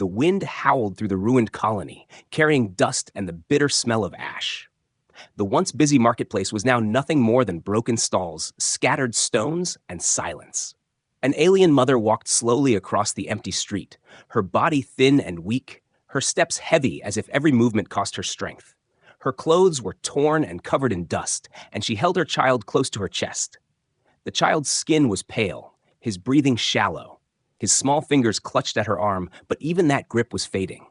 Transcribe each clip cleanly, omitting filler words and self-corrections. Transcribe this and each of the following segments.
The wind howled through the ruined colony, carrying dust and the bitter smell of ash. The once busy marketplace was now nothing more than broken stalls, scattered stones, and silence. An alien mother walked slowly across the empty street, her body thin and weak, her steps heavy as if every movement cost her strength. Her clothes were torn and covered in dust, and she held her child close to her chest. The child's skin was pale, his breathing shallow. His small fingers clutched at her arm, but even that grip was fading.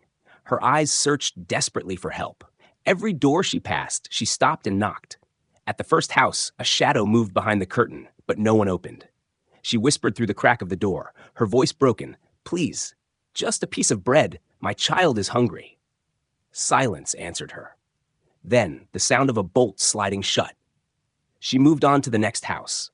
Her eyes searched desperately for help. Every door she passed, she stopped and knocked. At the first house, a shadow moved behind the curtain, but no one opened. She whispered through the crack of the door, her voice broken. "Please, just a piece of bread. My child is hungry." Silence answered her. Then, the sound of a bolt sliding shut. She moved on to the next house.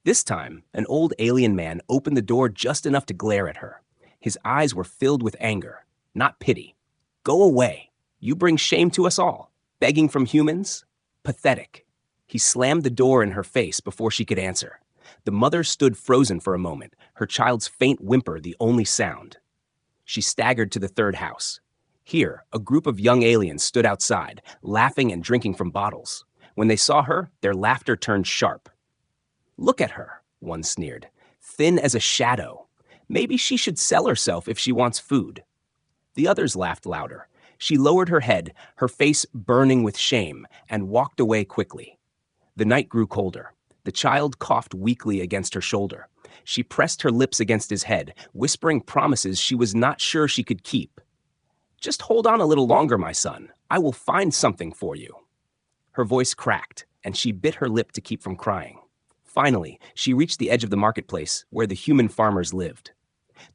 This time, an old alien man opened the door just enough to glare at her. His eyes were filled with anger, not pity. "Go away. You bring shame to us all. Begging from humans? Pathetic." He slammed the door in her face before she could answer. The mother stood frozen for a moment, her child's faint whimper the only sound. She staggered to the third house. Here, a group of young aliens stood outside, laughing and drinking from bottles. When they saw her, their laughter turned sharp. "Look at her," one sneered, "thin as a shadow. Maybe she should sell herself if she wants food." The others laughed louder. She lowered her head, her face burning with shame, and walked away quickly. The night grew colder. The child coughed weakly against her shoulder. She pressed her lips against his head, whispering promises she was not sure she could keep. "Just hold on a little longer, my son. I will find something for you." Her voice cracked, and she bit her lip to keep from crying. Finally, she reached the edge of the marketplace where the human farmers lived.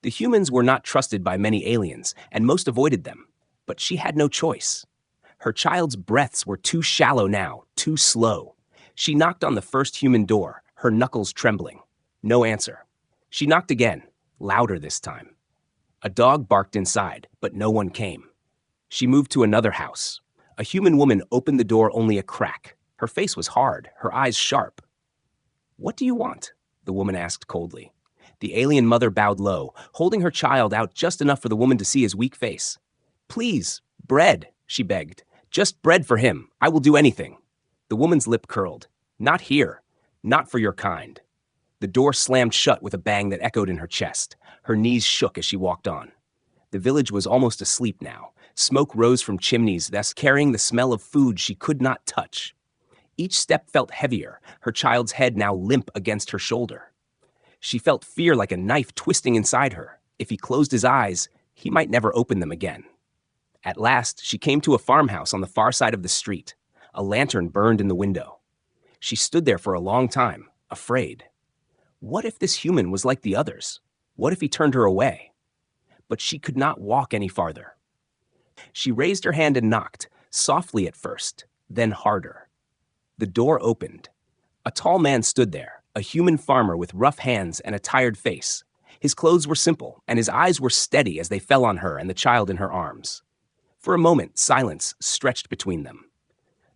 The humans were not trusted by many aliens, and most avoided them. But she had no choice. Her child's breaths were too shallow now, too slow. She knocked on the first human door, her knuckles trembling. No answer. She knocked again, louder this time. A dog barked inside, but no one came. She moved to another house. A human woman opened the door only a crack. Her face was hard, her eyes sharp. "What do you want?" the woman asked coldly. The alien mother bowed low, holding her child out just enough for the woman to see his weak face. "Please, bread," she begged. "Just bread for him. I will do anything." The woman's lip curled. "Not here. Not for your kind." The door slammed shut with a bang that echoed in her chest. Her knees shook as she walked on. The village was almost asleep now. Smoke rose from chimneys, thus carrying the smell of food she could not touch. Each step felt heavier, her child's head now limp against her shoulder. She felt fear like a knife twisting inside her. If he closed his eyes, he might never open them again. At last, she came to a farmhouse on the far side of the street. A lantern burned in the window. She stood there for a long time, afraid. What if this human was like the others? What if he turned her away? But she could not walk any farther. She raised her hand and knocked, softly at first, then harder. The door opened. A tall man stood there, a human farmer with rough hands and a tired face. His clothes were simple, and his eyes were steady as they fell on her and the child in her arms. For a moment, silence stretched between them.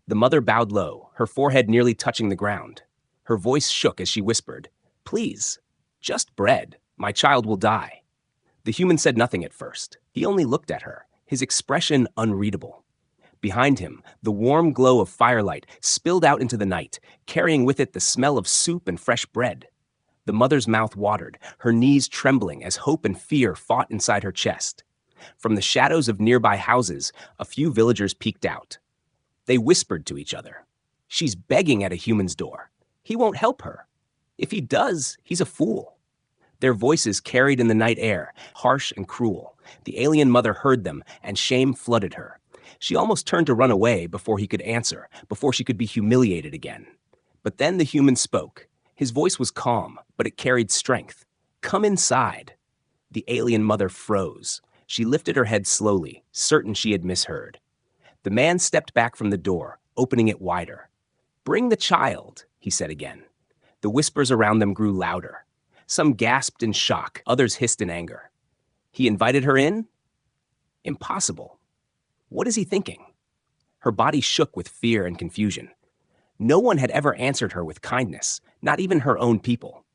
The mother bowed low, her forehead nearly touching the ground. Her voice shook as she whispered, "Please, just bread. My child will die." The human said nothing at first. He only looked at her, his expression unreadable. Behind him, the warm glow of firelight spilled out into the night, carrying with it the smell of soup and fresh bread. The mother's mouth watered, her knees trembling as hope and fear fought inside her chest. From the shadows of nearby houses, a few villagers peeked out. They whispered to each other. "She's begging at a human's door. He won't help her. If he does, he's a fool." Their voices carried in the night air, harsh and cruel. The alien mother heard them, and shame flooded her. She almost turned to run away before he could answer, before she could be humiliated again. But then the human spoke. His voice was calm, but it carried strength. "Come inside." The alien mother froze. She lifted her head slowly, certain she had misheard. The man stepped back from the door, opening it wider. "Bring the child," he said again. The whispers around them grew louder. Some gasped in shock, others hissed in anger. He invited her in? Impossible. What is he thinking? Her body shook with fear and confusion. No one had ever answered her with kindness, not even her own people.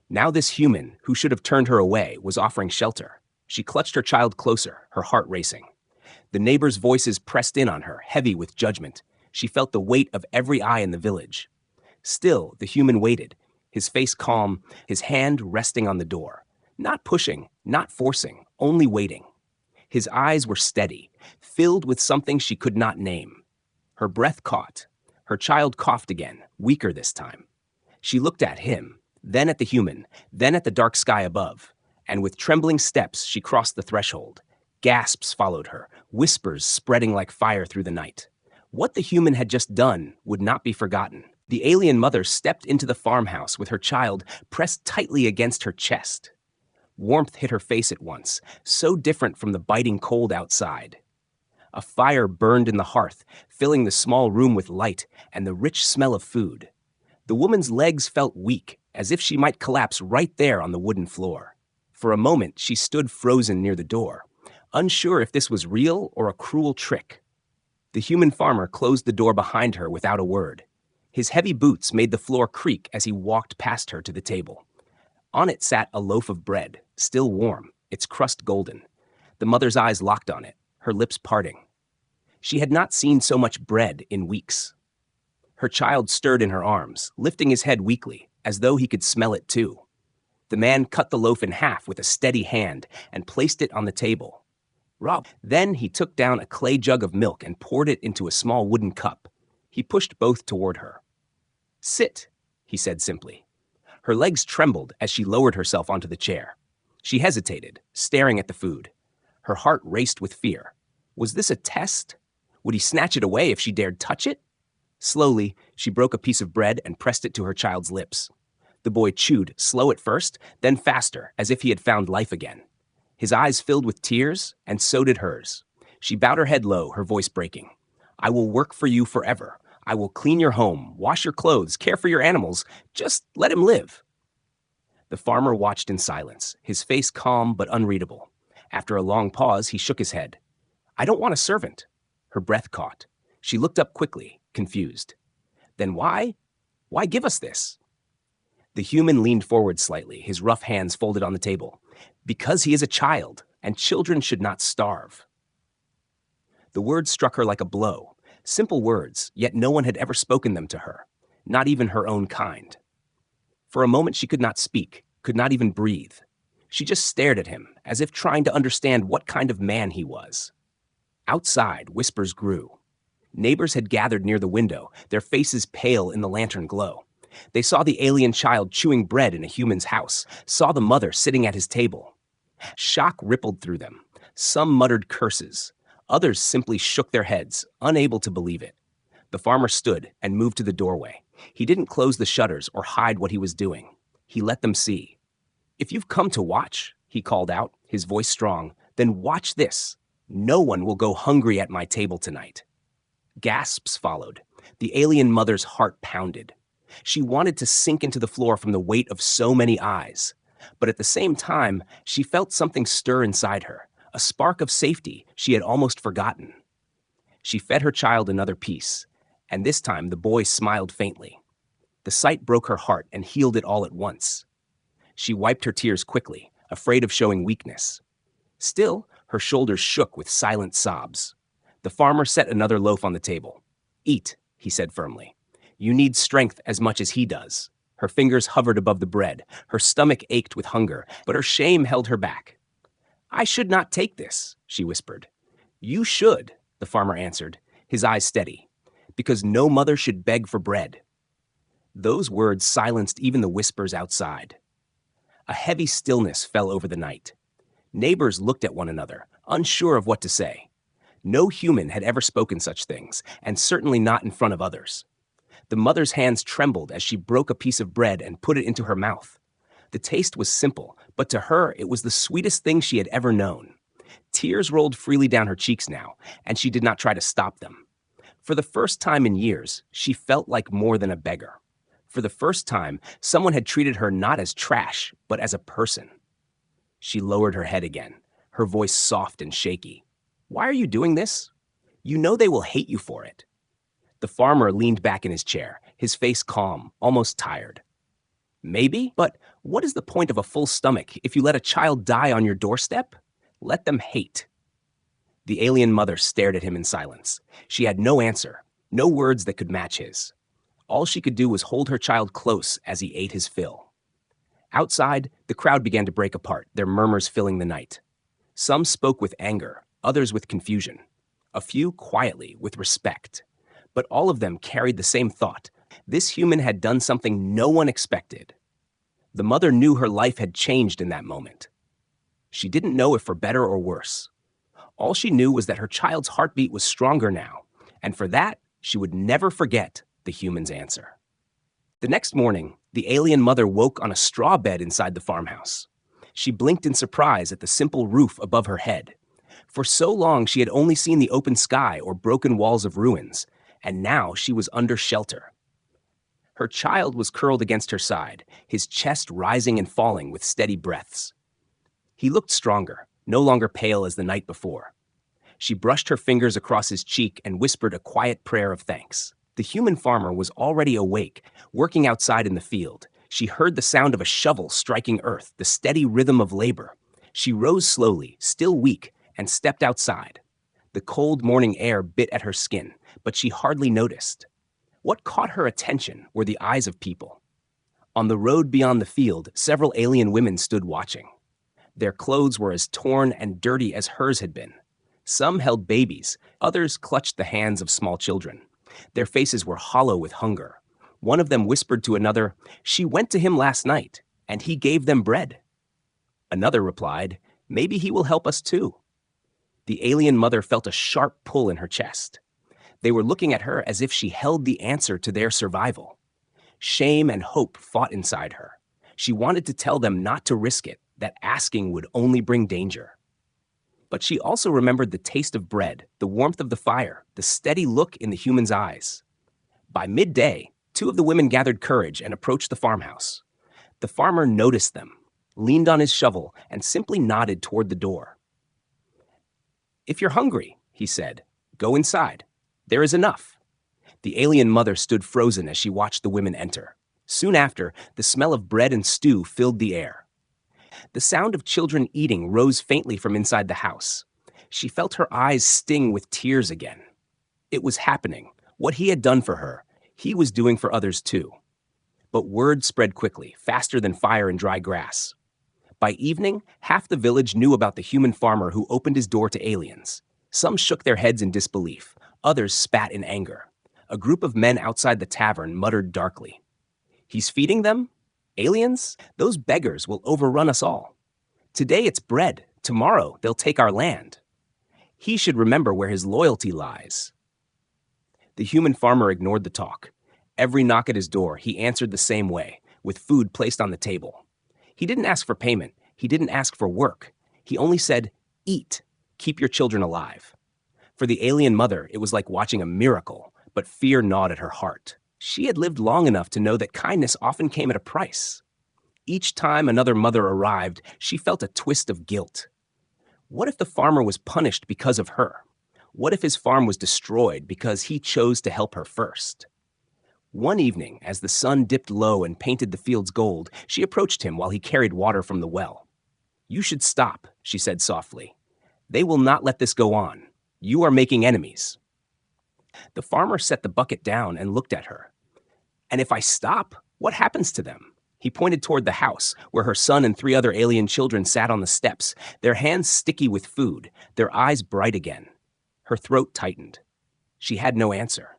Now this human, who should have turned her away, was offering shelter. She clutched her child closer, her heart racing. The neighbors' voices pressed in on her, heavy with judgment. She felt the weight of every eye in the village. Still, the human waited, his face calm, his hand resting on the door. Not pushing, not forcing, only waiting. His eyes were steady, filled with something she could not name. Her breath caught. Her child coughed again, weaker this time. She looked at him, then at the human, then at the dark sky above, and with trembling steps she crossed the threshold. Gasps followed her, whispers spreading like fire through the night. What the human had just done would not be forgotten. The alien mother stepped into the farmhouse with her child pressed tightly against her chest. Warmth hit her face at once, so different from the biting cold outside. A fire burned in the hearth, filling the small room with light and the rich smell of food. The woman's legs felt weak, as if she might collapse right there on the wooden floor. For a moment, she stood frozen near the door, unsure if this was real or a cruel trick. The human farmer closed the door behind her without a word. His heavy boots made the floor creak as he walked past her to the table. On it sat a loaf of bread, still warm, its crust golden. The mother's eyes locked on it, her lips parting. She had not seen so much bread in weeks. Her child stirred in her arms, lifting his head weakly, as though he could smell it too. The man cut the loaf in half with a steady hand and placed it on the table. Then he took down a clay jug of milk and poured it into a small wooden cup. He pushed both toward her. "Sit," he said simply. Her legs trembled as she lowered herself onto the chair. She hesitated, staring at the food. Her heart raced with fear. Was this a test? Would he snatch it away if she dared touch it? Slowly, she broke a piece of bread and pressed it to her child's lips. The boy chewed, slow at first, then faster, as if he had found life again. His eyes filled with tears, and so did hers. She bowed her head low, her voice breaking. "I will work for you forever. I will clean your home, wash your clothes, care for your animals. Just let him live." The farmer watched in silence, his face calm but unreadable. After a long pause, he shook his head. "I don't want a servant." Her breath caught. She looked up quickly, confused. "Then why? Why give us this?" The human leaned forward slightly, his rough hands folded on the table. "Because he is a child, and children should not starve." The words struck her like a blow. Simple words, yet no one had ever spoken them to her, not even her own kind. For a moment she could not speak, could not even breathe. She just stared at him, as if trying to understand what kind of man he was. Outside, whispers grew. Neighbors had gathered near the window, their faces pale in the lantern glow. They saw the alien child chewing bread in a human's house, saw the mother sitting at his table. Shock rippled through them. Some muttered curses. Others simply shook their heads, unable to believe it. The farmer stood and moved to the doorway. He didn't close the shutters or hide what he was doing. He let them see. "If you've come to watch," he called out, his voice strong, "then watch this. No one will go hungry at my table tonight." Gasps followed. The alien mother's heart pounded. She wanted to sink into the floor from the weight of so many eyes. But at the same time, she felt something stir inside her, a spark of safety she had almost forgotten. She fed her child another piece, and this time the boy smiled faintly. The sight broke her heart and healed it all at once. She wiped her tears quickly, afraid of showing weakness. Still, her shoulders shook with silent sobs. The farmer set another loaf on the table. "Eat," he said firmly. "You need strength as much as he does." Her fingers hovered above the bread. Her stomach ached with hunger, but her shame held her back. "I should not take this," she whispered. "You should," the farmer answered, his eyes steady, "because no mother should beg for bread." Those words silenced even the whispers outside. A heavy stillness fell over the night. Neighbors looked at one another, unsure of what to say. No human had ever spoken such things, and certainly not in front of others. The mother's hands trembled as she broke a piece of bread and put it into her mouth. The taste was simple, but to her it was the sweetest thing she had ever known. Tears rolled freely down her cheeks now, and she did not try to stop them. For the first time in years, she felt like more than a beggar. For the first time, someone had treated her not as trash, but as a person. She lowered her head again, her voice soft and shaky. "Why are you doing this? You know they will hate you for it." The farmer leaned back in his chair, his face calm, almost tired. "Maybe, but what is the point of a full stomach if you let a child die on your doorstep? Let them hate. The alien mother stared at him in silence. She had no answer, no words that could match his. All she could do was hold her child close as he ate his fill. Outside, the crowd began to break apart, their murmurs filling the night. Some spoke with anger, others with confusion. A few quietly, with respect. But all of them carried the same thought. This human had done something no one expected. The mother knew her life had changed in that moment. She didn't know if for better or worse. All she knew was that her child's heartbeat was stronger now, and for that, she would never forget the human's answer. The next morning, the alien mother woke on a straw bed inside the farmhouse. She blinked in surprise at the simple roof above her head. For so long, she had only seen the open sky or broken walls of ruins, and now she was under shelter. Her child was curled against her side, his chest rising and falling with steady breaths. He looked stronger, no longer pale as the night before. She brushed her fingers across his cheek and whispered a quiet prayer of thanks. The human farmer was already awake, working outside in the field. She heard the sound of a shovel striking earth, the steady rhythm of labor. She rose slowly, still weak, and stepped outside. The cold morning air bit at her skin, but she hardly noticed. What caught her attention were the eyes of people. On the road beyond the field, several alien women stood watching. Their clothes were as torn and dirty as hers had been. Some held babies, others clutched the hands of small children. Their faces were hollow with hunger. One of them whispered to another, "She went to him last night, and he gave them bread." Another replied, "Maybe he will help us too." The alien mother felt a sharp pull in her chest. They were looking at her as if she held the answer to their survival. Shame and hope fought inside her. She wanted to tell them not to risk it, that asking would only bring danger. But she also remembered the taste of bread, the warmth of the fire, the steady look in the human's eyes. By midday, two of the women gathered courage and approached the farmhouse. The farmer noticed them, leaned on his shovel, and simply nodded toward the door. "If you're hungry," he said, "go inside. There is enough." The alien mother stood frozen as she watched the women enter. Soon after, the smell of bread and stew filled the air. The sound of children eating rose faintly from inside the house. She felt her eyes sting with tears again. It was happening. What he had done for her, he was doing for others too. But word spread quickly, faster than fire in dry grass. By evening, half the village knew about the human farmer who opened his door to aliens. Some shook their heads in disbelief. Others spat in anger. A group of men outside the tavern muttered darkly, "He's feeding them? Aliens? Those beggars will overrun us all. Today it's bread. Tomorrow they'll take our land. He should remember where his loyalty lies." The human farmer ignored the talk. Every knock at his door, he answered the same way, with food placed on the table. He didn't ask for payment. He didn't ask for work. He only said, "Eat. Keep your children alive." For the alien mother, it was like watching a miracle, but fear gnawed at her heart. She had lived long enough to know that kindness often came at a price. Each time another mother arrived, she felt a twist of guilt. What if the farmer was punished because of her? What if his farm was destroyed because he chose to help her first? One evening, as the sun dipped low and painted the fields gold, she approached him while he carried water from the well. "You should stop," she said softly. "They will not let this go on. You are making enemies." The farmer set the bucket down and looked at her. "And if I stop, what happens to them?" He pointed toward the house, where her son and 3 other alien children sat on the steps, their hands sticky with food, their eyes bright again. Her throat tightened. She had no answer.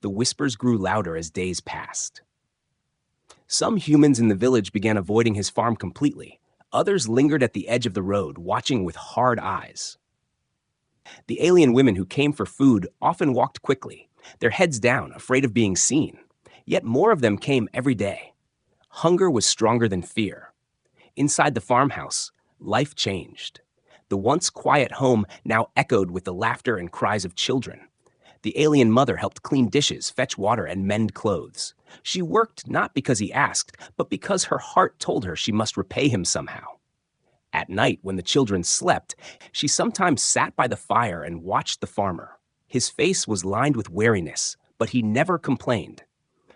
The whispers grew louder as days passed. Some humans in the village began avoiding his farm completely. Others lingered at the edge of the road, watching with hard eyes. The alien women who came for food often walked quickly, their heads down, afraid of being seen. Yet more of them came every day. Hunger was stronger than fear. Inside the farmhouse, life changed. The once quiet home now echoed with the laughter and cries of children. The alien mother helped clean dishes, fetch water, and mend clothes. She worked not because he asked, but because her heart told her she must repay him somehow. At night, when the children slept, she sometimes sat by the fire and watched the farmer. His face was lined with weariness, but he never complained.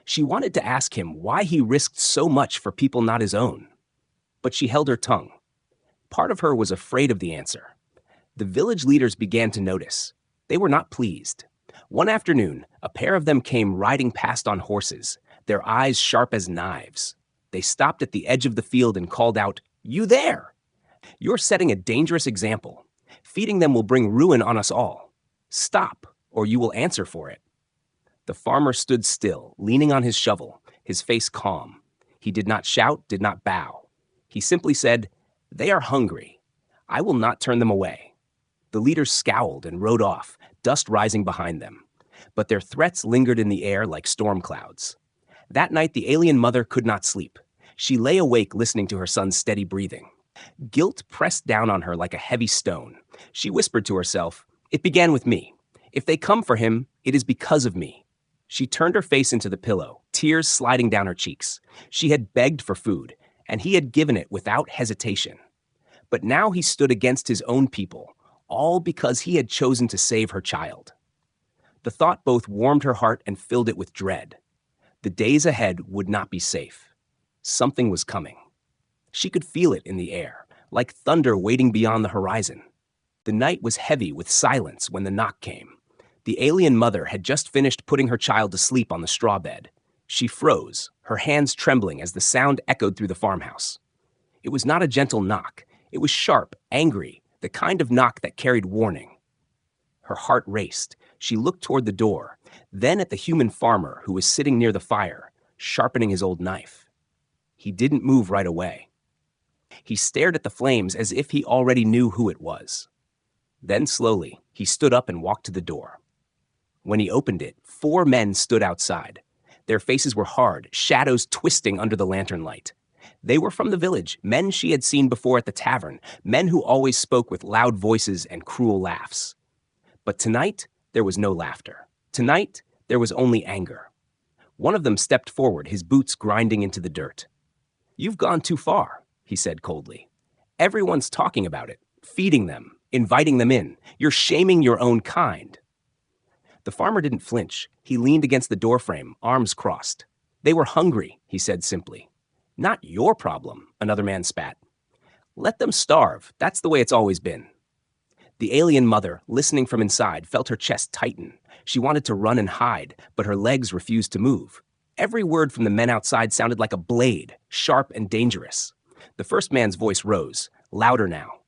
She wanted to ask him why he risked so much for people not his own. But she held her tongue. Part of her was afraid of the answer. The village leaders began to notice. They were not pleased. One afternoon, a pair of them came riding past on horses, their eyes sharp as knives. They stopped at the edge of the field and called out, "You there! You're setting a dangerous example. Feeding them will bring ruin on us all. Stop, or you will answer for it." The farmer stood still, leaning on his shovel, his face calm. He did not shout, did not bow. He simply said, "They are hungry. I will not turn them away." The leaders scowled and rode off, dust rising behind them. But their threats lingered in the air like storm clouds. That night, the alien mother could not sleep. She lay awake listening to her son's steady breathing. Guilt pressed down on her like a heavy stone. She whispered to herself, "It began with me. If they come for him, it is because of me." She turned her face into the pillow, tears sliding down her cheeks. She had begged for food, and he had given it without hesitation. But now he stood against his own people, all because he had chosen to save her child. The thought both warmed her heart and filled it with dread. The days ahead would not be safe. Something was coming. She could feel it in the air, like thunder waiting beyond the horizon. The night was heavy with silence when the knock came. The alien mother had just finished putting her child to sleep on the straw bed. She froze, her hands trembling as the sound echoed through the farmhouse. It was not a gentle knock. It was sharp, angry, the kind of knock that carried warning. Her heart raced. She looked toward the door, then at the human farmer who was sitting near the fire, sharpening his old knife. He didn't move right away. He stared at the flames as if he already knew who it was. Then slowly, he stood up and walked to the door. When he opened it, 4 men stood outside. Their faces were hard, shadows twisting under the lantern light. They were from the village, men she had seen before at the tavern, men who always spoke with loud voices and cruel laughs. But tonight, there was no laughter. Tonight, there was only anger. One of them stepped forward, his boots grinding into the dirt. "You've gone too far," he said coldly. "Everyone's talking about it, feeding them, inviting them in. You're shaming your own kind." The farmer didn't flinch. He leaned against the doorframe, arms crossed. "They were hungry," he said simply. "Not your problem," another man spat. "Let them starve. That's the way it's always been." The alien mother, listening from inside, felt her chest tighten. She wanted to run and hide, but her legs refused to move. Every word from the men outside sounded like a blade, sharp and dangerous. The first man's voice rose, louder now.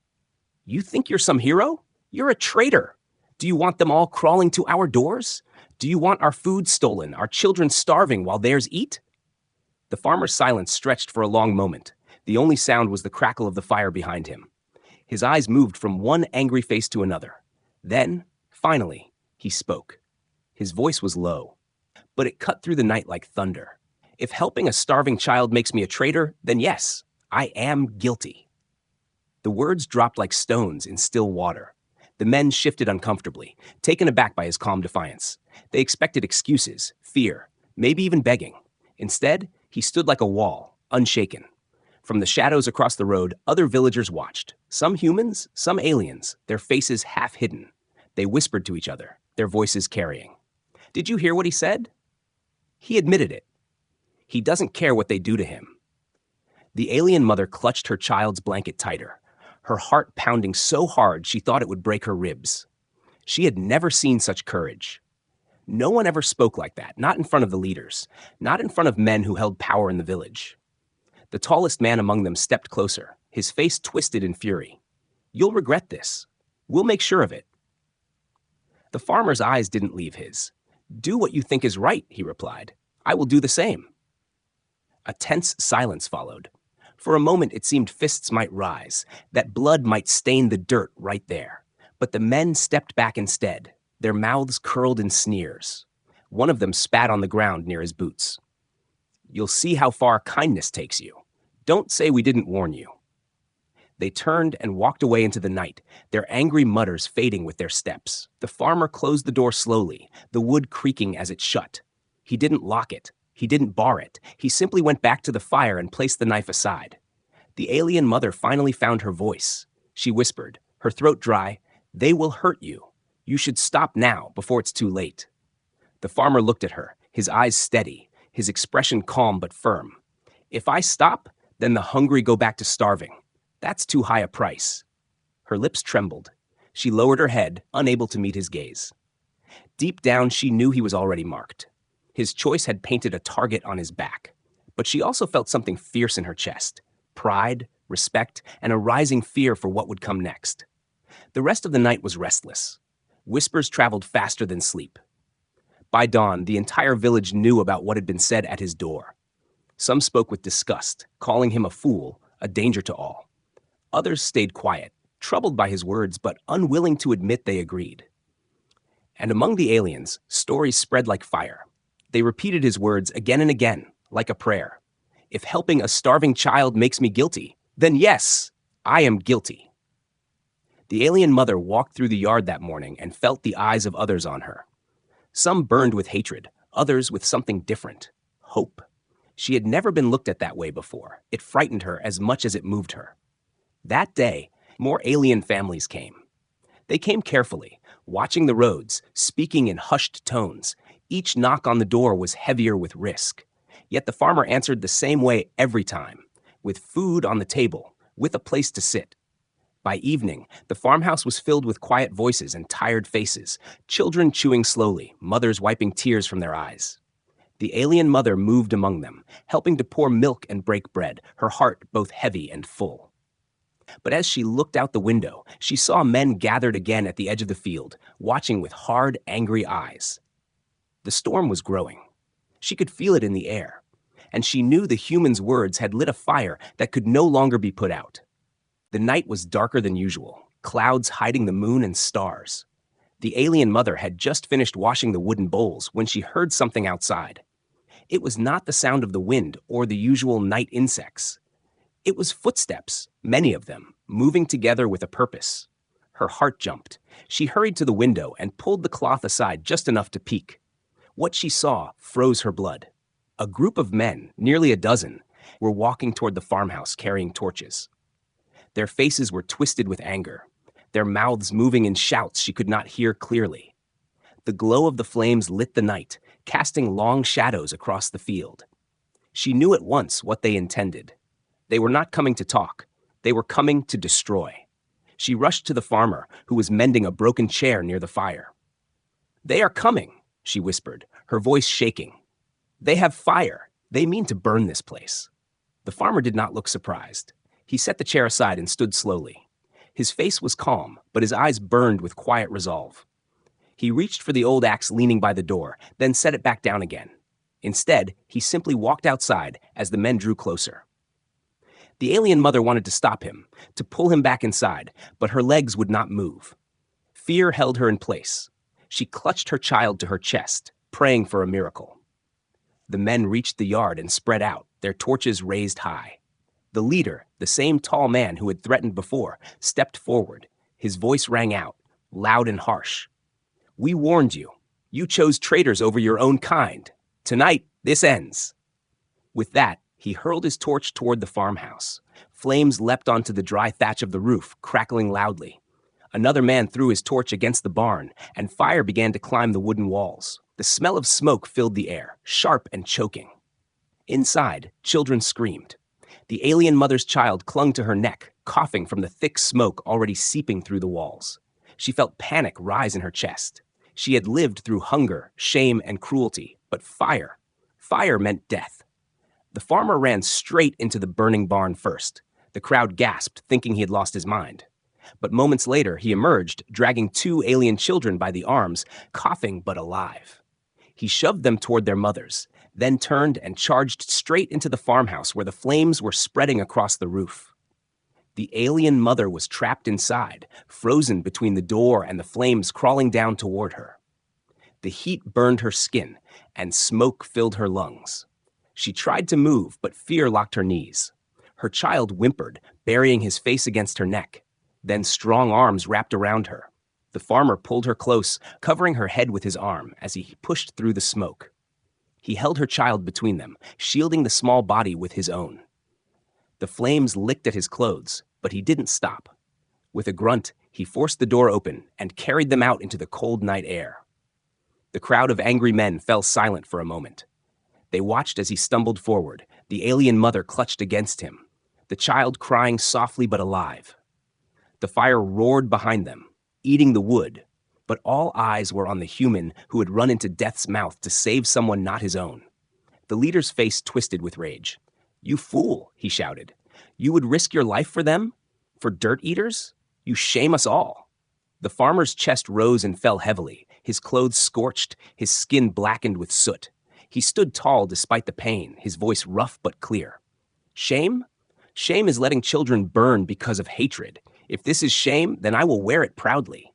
"You think you're some hero? You're a traitor. Do you want them all crawling to our doors? Do you want our food stolen, our children starving while theirs eat?" The farmer's silence stretched for a long moment. The only sound was the crackle of the fire behind him. His eyes moved from one angry face to another. Then, finally, he spoke. His voice was low, but it cut through the night like thunder. "If helping a starving child makes me a traitor, then yes, I am guilty." The words dropped like stones in still water. The men shifted uncomfortably, taken aback by his calm defiance. They expected excuses, fear, maybe even begging. Instead, he stood like a wall, unshaken. From the shadows across the road, other villagers watched. Some humans, some aliens, their faces half hidden. They whispered to each other, their voices carrying. "Did you hear what he said?" He admitted it. He doesn't care what they do to him. The alien mother clutched her child's blanket tighter, her heart pounding so hard she thought it would break her ribs. She had never seen such courage. No one ever spoke like that, not in front of the leaders, not in front of men who held power in the village. The tallest man among them stepped closer, his face twisted in fury. "You'll regret this. We'll make sure of it." The farmer's eyes didn't leave his. "Do what you think is right," he replied. "I will do the same." A tense silence followed. For a moment it seemed fists might rise, that blood might stain the dirt right there. But the men stepped back instead, their mouths curled in sneers. One of them spat on the ground near his boots. "You'll see how far kindness takes you. Don't say we didn't warn you." They turned and walked away into the night, their angry mutters fading with their steps. The farmer closed the door slowly, the wood creaking as it shut. He didn't lock it. He didn't bar it. He simply went back to the fire and placed the knife aside. The alien mother finally found her voice. She whispered, her throat dry, "They will hurt you. You should stop now, before it's too late." The farmer looked at her, his eyes steady, his expression calm but firm. "If I stop, then the hungry go back to starving. That's too high a price. Her lips trembled. She lowered her head, unable to meet his gaze. Deep down, she knew he was already marked. His choice had painted a target on his back. But she also felt something fierce in her chest: pride, respect, and a rising fear for what would come next. The rest of the night was restless. Whispers traveled faster than sleep. By dawn, the entire village knew about what had been said at his door. Some spoke with disgust, calling him a fool, a danger to all. Others stayed quiet, troubled by his words, but unwilling to admit they agreed. And among the aliens, stories spread like fire. They repeated his words again and again, like a prayer. If helping a starving child makes me guilty, then yes, I am guilty. The alien mother walked through the yard that morning and felt the eyes of others on her. Some burned with hatred, others with something different: hope. She had never been looked at that way before. It frightened her as much as it moved her. That day, more alien families came. They came carefully, watching the roads, speaking in hushed tones. Each knock on the door was heavier with risk. Yet the farmer answered the same way every time, with food on the table, with a place to sit. By evening, the farmhouse was filled with quiet voices and tired faces, children chewing slowly, mothers wiping tears from their eyes. The alien mother moved among them, helping to pour milk and break bread, her heart both heavy and full. But as she looked out the window, she saw men gathered again at the edge of the field, watching with hard, angry eyes. The storm was growing. She could feel it in the air, and she knew the humans' words had lit a fire that could no longer be put out. The night was darker than usual, clouds hiding the moon and stars. The alien mother had just finished washing the wooden bowls when she heard something outside. It was not the sound of the wind or the usual night insects. It was footsteps, many of them, moving together with a purpose. Her heart jumped. She hurried to the window and pulled the cloth aside just enough to peek. What she saw froze her blood. A group of men, nearly a dozen, were walking toward the farmhouse carrying torches. Their faces were twisted with anger, their mouths moving in shouts she could not hear clearly. The glow of the flames lit the night, casting long shadows across the field. She knew at once what they intended. They were not coming to talk. They were coming to destroy. She rushed to the farmer, who was mending a broken chair near the fire. "They are coming," she whispered, her voice shaking. "They have fire. They mean to burn this place." The farmer did not look surprised. He set the chair aside and stood slowly. His face was calm, but his eyes burned with quiet resolve. He reached for the old axe leaning by the door, then set it back down again. Instead, he simply walked outside as the men drew closer. The alien mother wanted to stop him, to pull him back inside, but her legs would not move. Fear held her in place. She clutched her child to her chest, praying for a miracle. The men reached the yard and spread out, their torches raised high. The leader, the same tall man who had threatened before, stepped forward. His voice rang out, loud and harsh. "We warned you. You chose traitors over your own kind. Tonight, this ends." With that, he hurled his torch toward the farmhouse. Flames leapt onto the dry thatch of the roof, crackling loudly. Another man threw his torch against the barn, and fire began to climb the wooden walls. The smell of smoke filled the air, sharp and choking. Inside, children screamed. The alien mother's child clung to her neck, coughing from the thick smoke already seeping through the walls. She felt panic rise in her chest. She had lived through hunger, shame, and cruelty, but fire meant death. The farmer ran straight into the burning barn first. The crowd gasped, thinking he had lost his mind. But moments later, he emerged, dragging 2 alien children by the arms, coughing but alive. He shoved them toward their mothers, then turned and charged straight into the farmhouse where the flames were spreading across the roof. The alien mother was trapped inside, frozen between the door and the flames crawling down toward her. The heat burned her skin, and smoke filled her lungs. She tried to move, but fear locked her knees. Her child whimpered, burying his face against her neck. Then strong arms wrapped around her. The farmer pulled her close, covering her head with his arm as he pushed through the smoke. He held her child between them, shielding the small body with his own. The flames licked at his clothes, but he didn't stop. With a grunt, he forced the door open and carried them out into the cold night air. The crowd of angry men fell silent for a moment. They watched as he stumbled forward, the alien mother clutched against him. the child crying softly but alive. The fire roared behind them, eating the wood, but all eyes were on the human who had run into death's mouth to save someone not his own. The leader's face twisted with rage. "You fool," he shouted. "You would risk your life for them? For dirt eaters? You shame us all." The farmer's chest rose and fell heavily, his clothes scorched, his skin blackened with soot. He stood tall despite the pain, his voice rough but clear. "Shame? Shame is letting children burn because of hatred. If this is shame, then I will wear it proudly."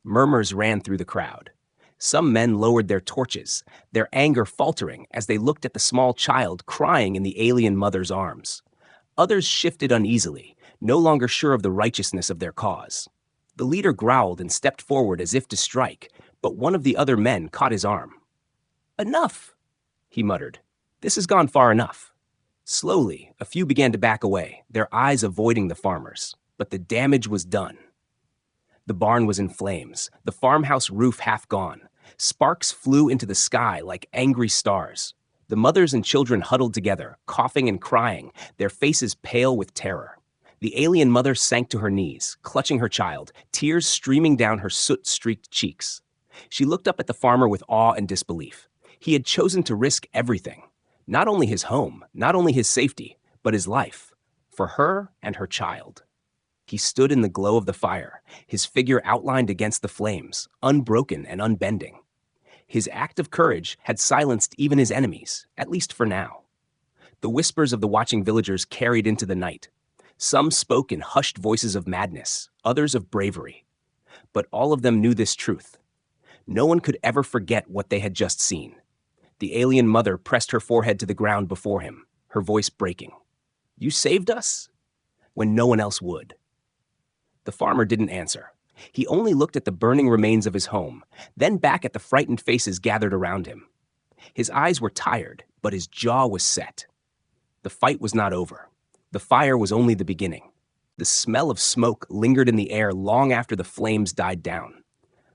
Murmurs ran through the crowd. Some men lowered their torches, their anger faltering as they looked at the small child crying in the alien mother's arms. Others shifted uneasily, no longer sure of the righteousness of their cause. The leader growled and stepped forward as if to strike, but one of the other men caught his arm. "Enough," he muttered. "This has gone far enough." Slowly, a few began to back away, their eyes avoiding the farmers, but the damage was done. The barn was in flames, the farmhouse roof half gone. Sparks flew into the sky like angry stars. The mothers and children huddled together, coughing and crying, their faces pale with terror. The alien mother sank to her knees, clutching her child, tears streaming down her soot-streaked cheeks. She looked up at the farmer with awe and disbelief. He had chosen to risk everything. Not only his home, not only his safety, but his life. For her and her child. He stood in the glow of the fire, his figure outlined against the flames, unbroken and unbending. His act of courage had silenced even his enemies, at least for now. The whispers of the watching villagers carried into the night. Some spoke in hushed voices of madness, others of bravery. But all of them knew this truth. No one could ever forget what they had just seen. The alien mother pressed her forehead to the ground before him, her voice breaking. "You saved us?" When no one else would. The farmer didn't answer. He only looked at the burning remains of his home, then back at the frightened faces gathered around him. His eyes were tired, but his jaw was set. The fight was not over. The fire was only the beginning. The smell of smoke lingered in the air long after the flames died down.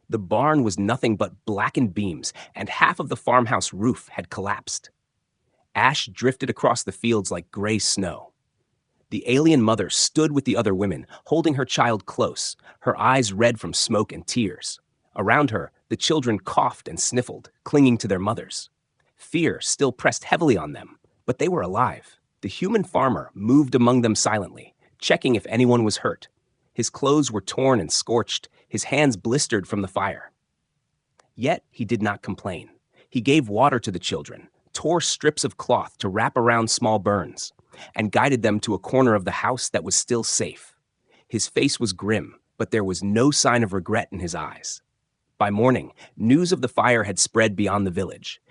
The barn was nothing but blackened beams, and half of the farmhouse roof had collapsed. Ash drifted across the fields like gray snow. The alien mother stood with the other women, holding her child close, her eyes red from smoke and tears. Around her, the children coughed and sniffled, clinging to their mothers. Fear still pressed heavily on them, but they were alive. The human farmer moved among them silently, checking if anyone was hurt. His clothes were torn and scorched, his hands blistered from the fire. Yet he did not complain. He gave water to the children, tore strips of cloth to wrap around small burns, and guided them to a corner of the house that was still safe. His face was grim, but there was no sign of regret in his eyes. By morning, news of the fire had spread beyond the village.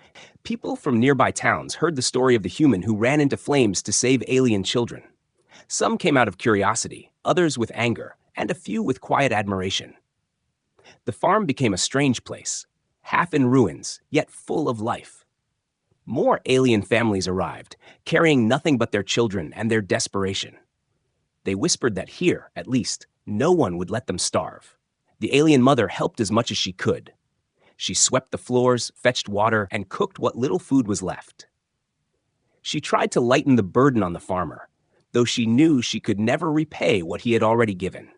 People from nearby towns heard the story of the human who ran into flames to save alien children. Some came out of curiosity, others with anger, and a few with quiet admiration. The farm became a strange place, half in ruins, yet full of life. More alien families arrived, carrying nothing but their children and their desperation. They whispered that here, at least, no one would let them starve. The alien mother helped as much as she could. She swept the floors, fetched water, and cooked what little food was left. She tried to lighten the burden on the farmer, though she knew she could never repay what he had already given.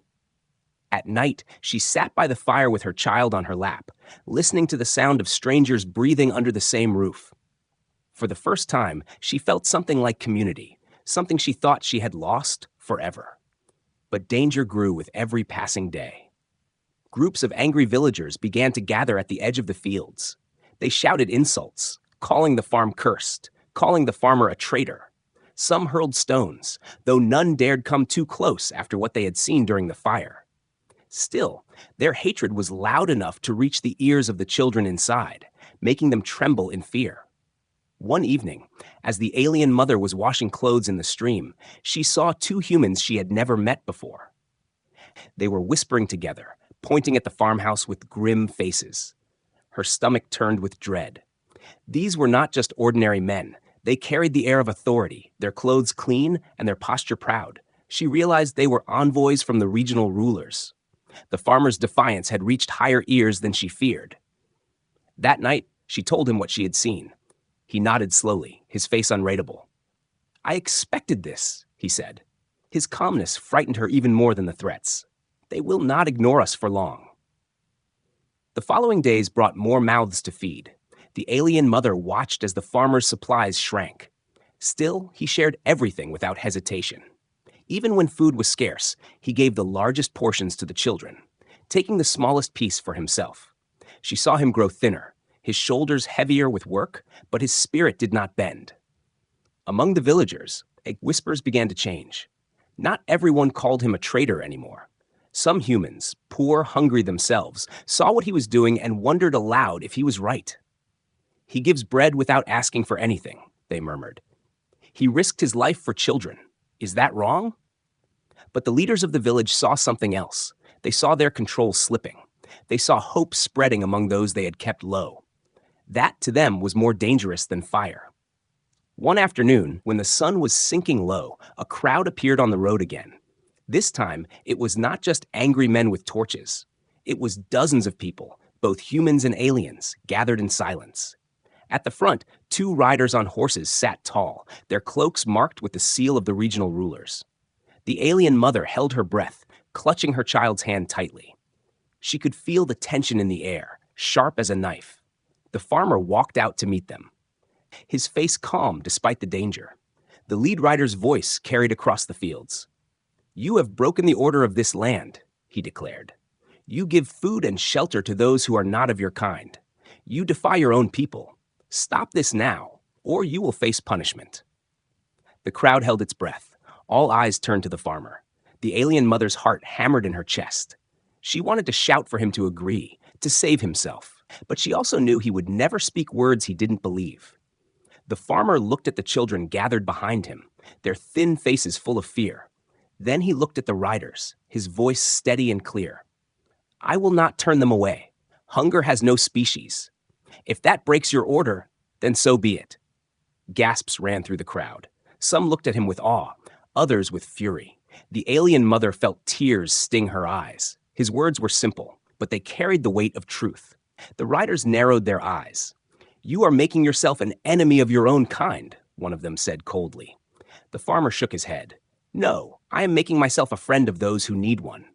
At night, she sat by the fire with her child on her lap, listening to the sound of strangers breathing under the same roof. For the first time, she felt something like community, something she thought she had lost forever. But danger grew with every passing day. Groups of angry villagers began to gather at the edge of the fields. They shouted insults, calling the farm cursed, calling the farmer a traitor. Some hurled stones, though none dared come too close after what they had seen during the fire. Still, their hatred was loud enough to reach the ears of the children inside, making them tremble in fear. One evening, as the alien mother was washing clothes in the stream, she saw two humans she had never met before. They were whispering together, pointing at the farmhouse with grim faces. Her stomach turned with dread. These were not just ordinary men. They carried the air of authority, their clothes clean and their posture proud. She realized they were envoys from the regional rulers. The farmer's defiance had reached higher ears than she feared. That night, she told him what she had seen. He nodded slowly, his face unreadable. "I expected this," he said. His calmness frightened her even more than the threats. They will not ignore us for long. The following days brought more mouths to feed. The alien mother watched as the farmer's supplies shrank. Still, he shared everything without hesitation. Even when food was scarce, he gave the largest portions to the children, taking the smallest piece for himself. She saw him grow thinner, his shoulders heavier with work, but his spirit did not bend. Among the villagers, whispers began to change. Not everyone called him a traitor anymore. Some humans, poor, hungry themselves, saw what he was doing and wondered aloud if he was right. He gives bread without asking for anything, they murmured. He risked his life for children. Is that wrong? But the leaders of the village saw something else. They saw their control slipping. They saw hope spreading among those they had kept low. That, to them, was more dangerous than fire. One afternoon, when the sun was sinking low, a crowd appeared on the road again. This time, it was not just angry men with torches. It was dozens of people, both humans and aliens, gathered in silence. At the front, 2 riders on horses sat tall, their cloaks marked with the seal of the regional rulers. The alien mother held her breath, clutching her child's hand tightly. She could feel the tension in the air, sharp as a knife. The farmer walked out to meet them, his face calm despite the danger. The lead rider's voice carried across the fields. "You have broken the order of this land," he declared. "You give food and shelter to those who are not of your kind. You defy your own people. Stop this now, or you will face punishment." The crowd held its breath. All eyes turned to the farmer. The alien mother's heart hammered in her chest. She wanted to shout for him to agree, to save himself, but she also knew he would never speak words he didn't believe. The farmer looked at the children gathered behind him, their thin faces full of fear. Then he looked at the riders, his voice steady and clear. "I will not turn them away. Hunger has no species. If that breaks your order, then so be it." Gasps ran through the crowd. Some looked at him with awe, others with fury. The alien mother felt tears sting her eyes. His words were simple, but they carried the weight of truth. The riders narrowed their eyes. "You are making yourself an enemy of your own kind," one of them said coldly. The farmer shook his head. "No, I am making myself a friend of those who need one."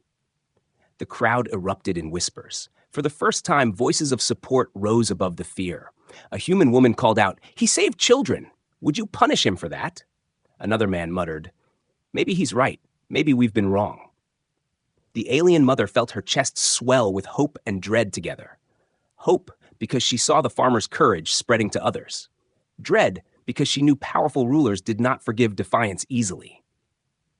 The crowd erupted in whispers. For the first time, voices of support rose above the fear. A human woman called out, "He saved children. Would you punish him for that?" Another man muttered, "Maybe he's right. Maybe we've been wrong." The alien mother felt her chest swell with hope and dread together. Hope because she saw the farmer's courage spreading to others. Dread because she knew powerful rulers did not forgive defiance easily.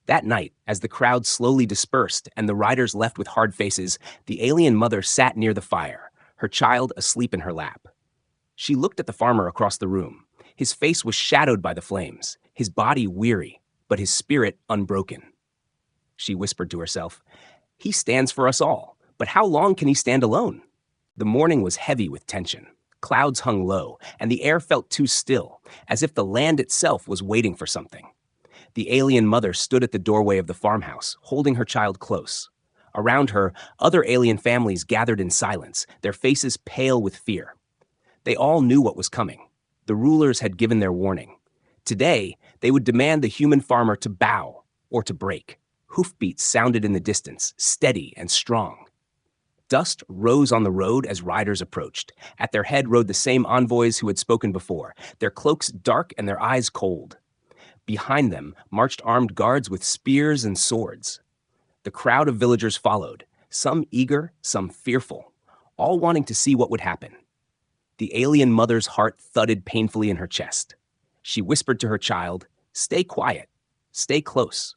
That night, as the crowd slowly dispersed and the riders left with hard faces, the alien mother sat near the fire, her child asleep in her lap. She looked at the farmer across the room. His face was shadowed by the flames, his body weary, but his spirit unbroken. She whispered to herself, "He stands for us all, but how long can he stand alone?" The morning was heavy with tension. Clouds hung low, and the air felt too still, as if the land itself was waiting for something. The alien mother stood at the doorway of the farmhouse, holding her child close. Around her, other alien families gathered in silence, their faces pale with fear. They all knew what was coming. The rulers had given their warning. Today, they would demand the human farmer to bow or to break. Hoofbeats sounded in the distance, steady and strong. Dust rose on the road as riders approached. At their head rode the same envoys who had spoken before, their cloaks dark and their eyes cold. Behind them marched armed guards with spears and swords. The crowd of villagers followed, some eager, some fearful, all wanting to see what would happen. The alien mother's heart thudded painfully in her chest. She whispered to her child, "Stay quiet, stay close."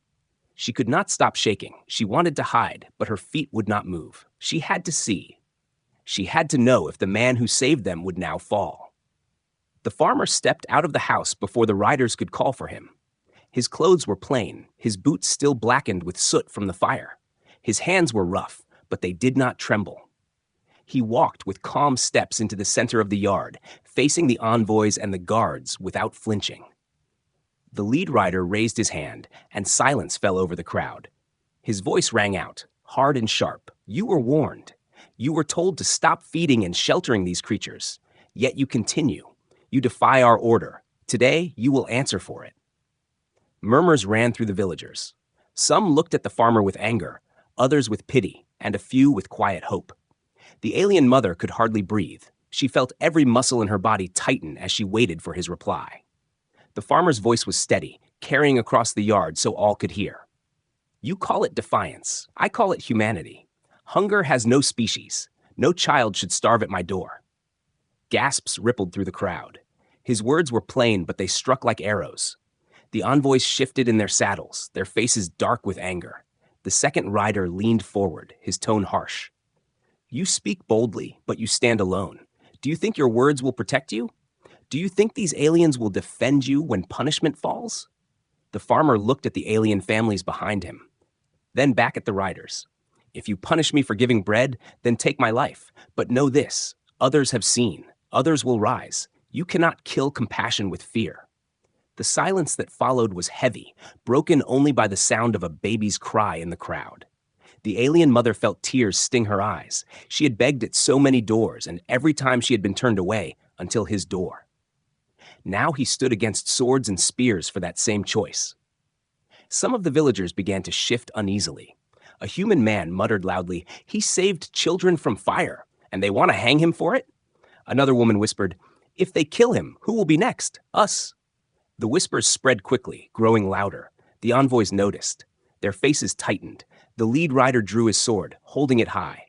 She could not stop shaking. She wanted to hide, but her feet would not move. She had to see. She had to know if the man who saved them would now fall. The farmer stepped out of the house before the riders could call for him. His clothes were plain, his boots still blackened with soot from the fire. His hands were rough, but they did not tremble. He walked with calm steps into the center of the yard, facing the envoys and the guards without flinching. The lead rider raised his hand, and silence fell over the crowd. His voice rang out, hard and sharp. "You were warned. You were told to stop feeding and sheltering these creatures. Yet you continue. You defy our order. Today, you will answer for it." Murmurs ran through the villagers. Some looked at the farmer with anger, others with pity, and a few with quiet hope. The alien mother could hardly breathe. She felt every muscle in her body tighten as she waited for his reply. The farmer's voice was steady, carrying across the yard so all could hear. You call it defiance. I call it humanity. Hunger has no species. No child should starve at my door. Gasps rippled through the crowd. His words were plain, but they struck like arrows. The envoys shifted in their saddles, their faces dark with anger. The second rider leaned forward, his tone harsh. You speak boldly, but you stand alone. Do you think your words will protect you? Do you think these aliens will defend you when punishment falls? The farmer looked at the alien families behind him, then back at the riders. If you punish me for giving bread, then take my life. But know this, others have seen, others will rise. You cannot kill compassion with fear. The silence that followed was heavy, broken only by the sound of a baby's cry in the crowd. The alien mother felt tears sting her eyes. She had begged at so many doors, and every time she had been turned away, until his door. Now he stood against swords and spears for that same choice. Some of the villagers began to shift uneasily. A human man muttered loudly, "He saved children from fire, and they want to hang him for it?" Another woman whispered, "If they kill him, who will be next? Us." The whispers spread quickly, growing louder. The envoys noticed. Their faces tightened. The lead rider drew his sword, holding it high.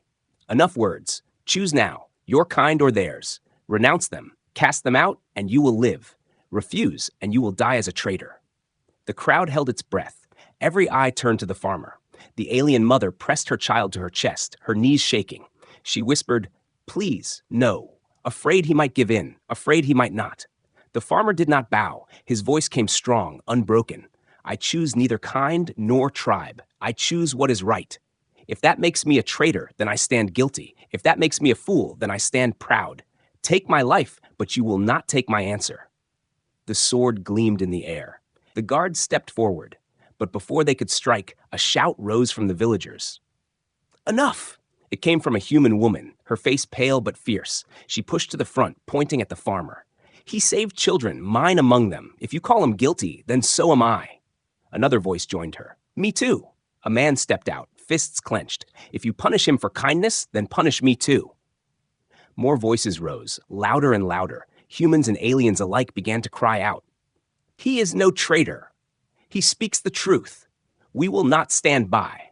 Enough words. Choose now, your kind or theirs. Renounce them, cast them out, and you will live. Refuse, and you will die as a traitor. The crowd held its breath. Every eye turned to the farmer. The alien mother pressed her child to her chest, her knees shaking. She whispered, "Please, no." Afraid he might give in, afraid he might not. The farmer did not bow. His voice came strong, unbroken. "I choose neither kind nor tribe. I choose what is right. If that makes me a traitor, then I stand guilty. If that makes me a fool, then I stand proud. Take my life, but you will not take my answer." The sword gleamed in the air. The guards stepped forward, but before they could strike, a shout rose from the villagers. "Enough!" It came from a human woman, her face pale but fierce. She pushed to the front, pointing at the farmer. "He saved children, mine among them. If you call him guilty, then so am I." Another voice joined her. "Me too." A man stepped out, fists clenched. "If you punish him for kindness, then punish me too." More voices rose, louder and louder. Humans and aliens alike began to cry out. "He is no traitor. He speaks the truth. We will not stand by."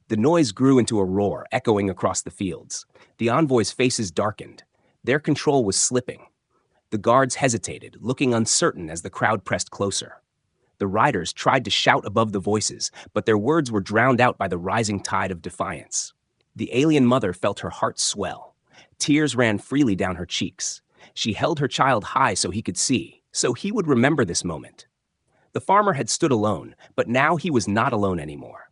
The noise grew into a roar, echoing across the fields. The envoys' faces darkened. Their control was slipping. The guards hesitated, looking uncertain as the crowd pressed closer. The riders tried to shout above the voices, but their words were drowned out by the rising tide of defiance. The alien mother felt her heart swell. Tears ran freely down her cheeks. She held her child high so he could see, so he would remember this moment. The farmer had stood alone, but now he was not alone anymore.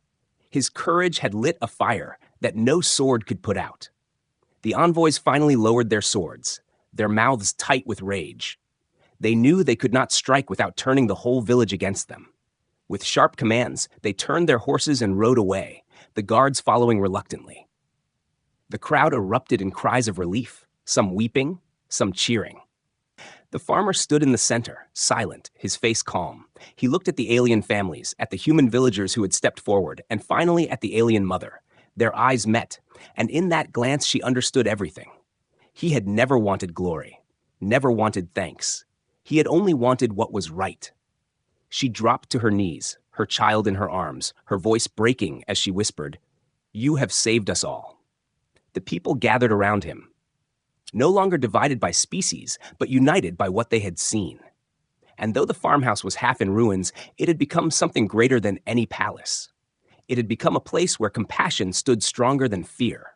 His courage had lit a fire that no sword could put out. The envoys finally lowered their swords, their mouths tight with rage. They knew they could not strike without turning the whole village against them. With sharp commands, they turned their horses and rode away, the guards following reluctantly. The crowd erupted in cries of relief, some weeping, some cheering. The farmer stood in the center, silent, his face calm. He looked at the alien families, at the human villagers who had stepped forward, and finally at the alien mother. Their eyes met, and in that glance she understood everything. He had never wanted glory, never wanted thanks. He had only wanted what was right. She dropped to her knees, her child in her arms, her voice breaking as she whispered, "You have saved us all." The people gathered around him, no longer divided by species, but united by what they had seen. And though the farmhouse was half in ruins, it had become something greater than any palace. It had become a place where compassion stood stronger than fear.